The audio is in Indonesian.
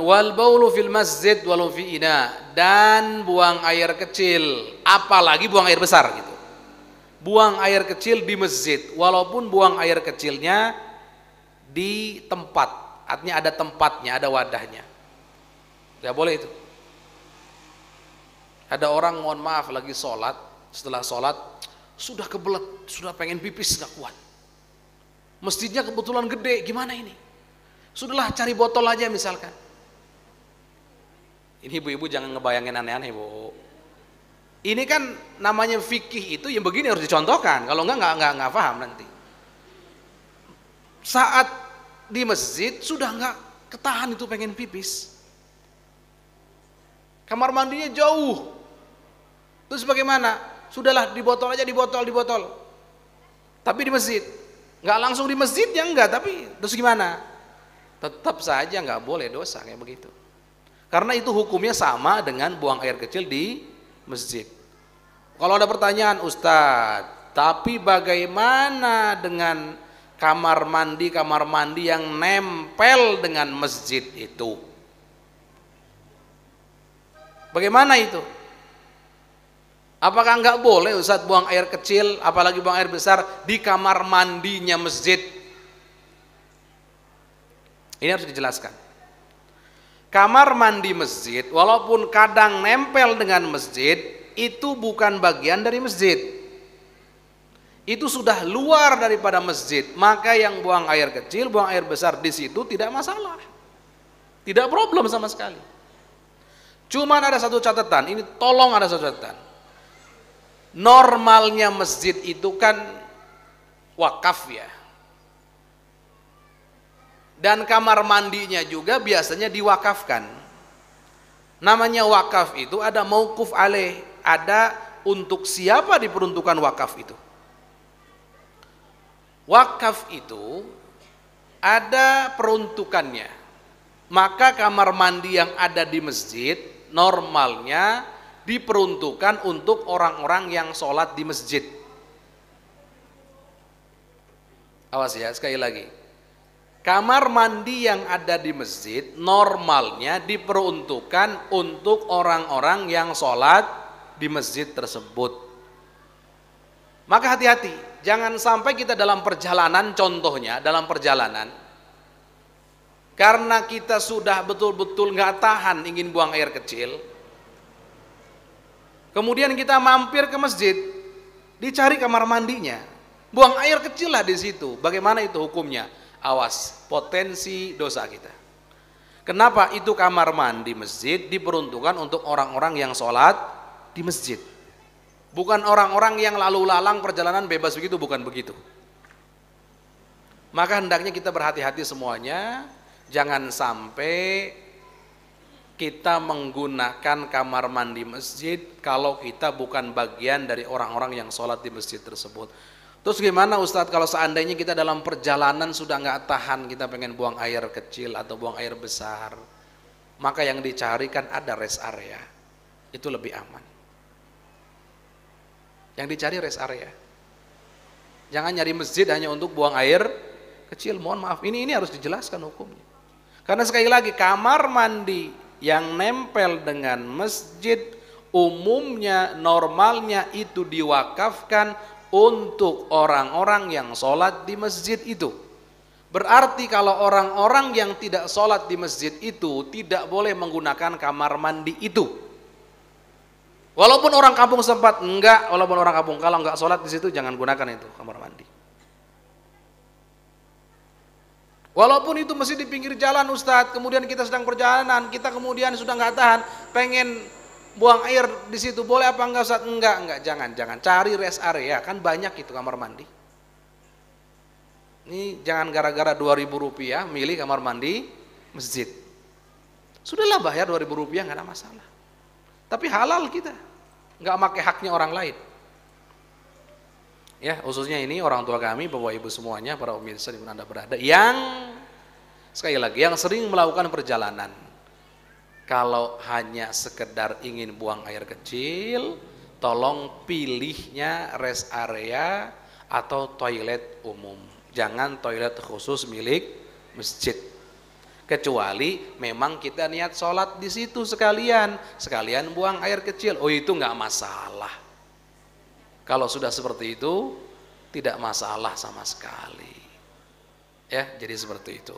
Wal baulu fil masjid walau fi ina, dan buang air kecil, apalagi buang air besar gitu. Buang air kecil di masjid, walaupun buang air kecilnya di tempat, artinya ada tempatnya, ada wadahnya. Gak boleh itu. Ada orang, mohon maaf, lagi sholat, setelah sholat sudah kebelet, sudah pengen pipis gak kuat. Masjidnya kebetulan gede, gimana ini? Sudahlah cari botol aja misalkan. Ini ibu-ibu jangan ngebayangin aneh-aneh, Bu. Ini kan namanya fikih, itu yang begini harus dicontohkan. Kalau nggak paham nanti. Saat di masjid sudah nggak ketahan itu pengen pipis. Kamar mandinya jauh. Terus bagaimana? Sudahlah di botol aja, di botol. Tapi di masjid. Nggak langsung di masjid ya enggak, tapi terus gimana? Tetap saja nggak boleh, dosa kayak begitu. Karena itu hukumnya sama dengan buang air kecil di masjid. Kalau ada pertanyaan, Ustadz, tapi bagaimana dengan kamar mandi yang nempel dengan masjid itu? Bagaimana itu? Apakah nggak boleh Ustadz buang air kecil, apalagi buang air besar di kamar mandinya masjid? Ini harus dijelaskan. Kamar mandi masjid, walaupun kadang nempel dengan masjid, itu bukan bagian dari masjid. Itu sudah luar daripada masjid. Maka yang buang air kecil, buang air besar di situ tidak masalah. Tidak problem sama sekali. Cuman ada satu catatan, ini tolong ada satu catatan. Normalnya masjid itu kan wakaf ya. Dan kamar mandinya juga biasanya diwakafkan. Namanya wakaf itu ada mauquf alaih, ada untuk siapa diperuntukkan wakaf itu. Wakaf itu ada peruntukannya. Maka kamar mandi yang ada di masjid normalnya diperuntukkan untuk orang-orang yang sholat di masjid. Awas ya, sekali lagi. Kamar mandi yang ada di masjid normalnya diperuntukkan untuk orang-orang yang sholat di masjid tersebut. Maka hati-hati, jangan sampai kita dalam perjalanan, contohnya dalam perjalanan, karena kita sudah betul-betul nggak tahan ingin buang air kecil, kemudian kita mampir ke masjid, dicari kamar mandinya, buang air kecil lah di situ. Bagaimana itu hukumnya? Awas, potensi dosa kita. Kenapa? Itu kamar mandi masjid diperuntukkan untuk orang-orang yang sholat di masjid, bukan orang-orang yang lalu lalang perjalanan bebas begitu, bukan begitu. Maka hendaknya kita berhati-hati semuanya, jangan sampai kita menggunakan kamar mandi masjid kalau kita bukan bagian dari orang-orang yang sholat di masjid tersebut. Terus gimana Ustadz kalau seandainya kita dalam perjalanan sudah nggak tahan, kita pengen buang air kecil atau buang air besar? Maka yang dicarikan ada rest area, itu lebih aman. Yang dicari rest area. Jangan nyari masjid hanya untuk buang air kecil, mohon maaf. Ini harus dijelaskan hukumnya. Karena sekali lagi, kamar mandi yang nempel dengan masjid umumnya normalnya itu diwakafkan untuk orang-orang yang sholat di masjid itu. Berarti kalau orang-orang yang tidak sholat di masjid itu tidak boleh menggunakan kamar mandi itu. Walaupun orang kampung sempat, walaupun orang kampung, kalau enggak sholat di situ jangan gunakan itu kamar mandi. Walaupun itu masih di pinggir jalan Ustadz, kemudian kita sedang perjalanan, kita kemudian sudah nggak tahan, pengen buang air di situ, boleh apa enggak Ustaz? Enggak, jangan. Cari rest area, kan banyak itu kamar mandi. Ini jangan gara-gara 2.000 rupiah milih kamar mandi masjid. Sudahlah bayar 2.000 rupiah, nggak ada masalah. Tapi halal kita, nggak pakai haknya orang lain. Ya, khususnya ini orang tua kami, bapak ibu semuanya, para pemirsa di mana Anda berada, yang sekali lagi yang sering melakukan perjalanan. Kalau hanya sekedar ingin buang air kecil, tolong pilihnya rest area atau toilet umum, jangan toilet khusus milik masjid. Kecuali memang kita niat sholat di situ sekalian buang air kecil, oh itu nggak masalah. Kalau sudah seperti itu tidak masalah sama sekali. Ya, jadi seperti itu.